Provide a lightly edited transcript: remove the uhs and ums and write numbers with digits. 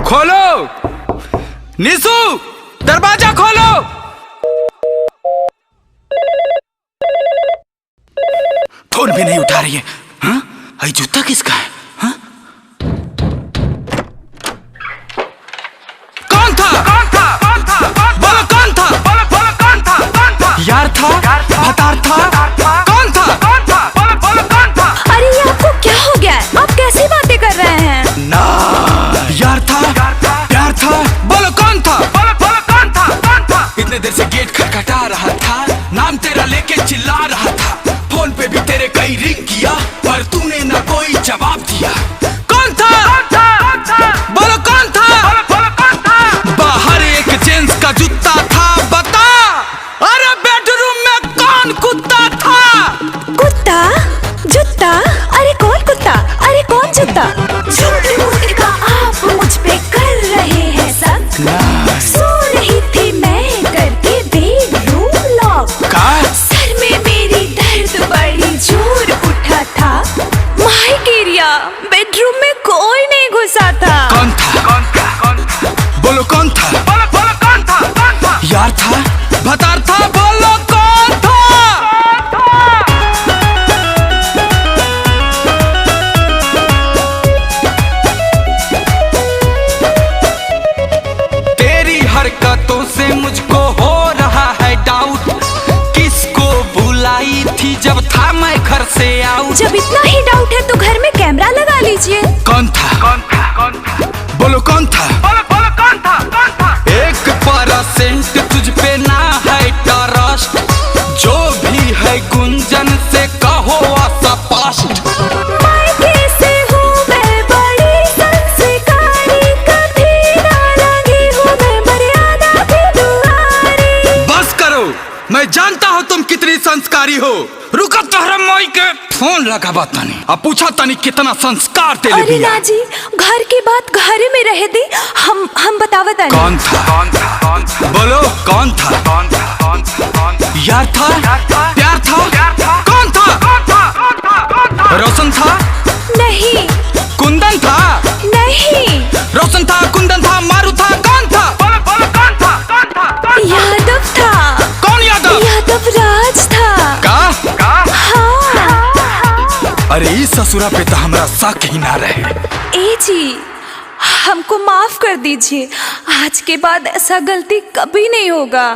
खोलो निशु, दरवाजा खोलो। फोन भी नहीं उठा रही है। हाँ, ये जूता किसका है? हाँ? कौन था? बोलो कौन था? यार था, भतार था, कौन था? अरे ये आपको क्या हो गया है? आप कैसी बातें कर रहे हैं? ना यार था, प्यार था, बोलो कौन था? इतने देर से गेट खटखटा रहा था, नाम तेरा लेके चिल्ला रहा था, फोन पे भी तेरे कई रिंग किया पर तूने ना कोई जवाब दिया। कौन था? बोलो कौन था? बाहर एक जेंट्स का जूता था, बता। अरे बेडरूम में कौन कुत्ता था? कुत्ता? जूता? अरे कौन कुत्ता? अरे कौन जूता? झूठ मूठ का आप मुझ पे कर रहे हैं सब। सो रही थी मैं करके बेडरूम लॉक। सर में मेरी दर्द बड़ी जोर उठा था। माय गिरिया, बेडरूम में कोई नहीं घुसा था। कौन था? बोलो कौन था? यार था, भतार था, बोलो कौन था? तेरी हरकतों से मुझको हो रहा है डाउट, किसको बुलाई थी जब था मैं घर से आउट? जब इतना ही डाउट है तो घर में कैमरा लगा लीजिए। कौन था? बोलो कौन था? एक परसेंट तुझ पे ना है ट्रस्ट, जो भी है गुंजन से कहो स्पष्ट। मायके से हूँ मैं बड़ी संस्कारी, कभी ना लगी हूँ मैं मर्यादा की दुआरी। बस करो, मैं जानता हूँ तुम कितनी संस्कारी हो। रुका तोहरा माई के फोन लगा बात नहीं, अब पूछा तनी कितना संस्कार तेरे अरे बिया। ना जी, घर की बात घर में रह दी, हम बतावत नहीं। कौन था? बोलो कौन था? यार था, प्यार था, कौन था? रोशन था? नहीं। कुंदन था? नहीं। रोशन था, कुंदन था, मारू था, कौन था? यादव था। कौन यादव? यादव राज था। का? हाँ। अरे इस ससुरा पे तो हमरा शक ही ना रहे। ए जी, हमको माफ कर दीजिए, आज के बाद ऐसा गलती कभी नहीं होगा।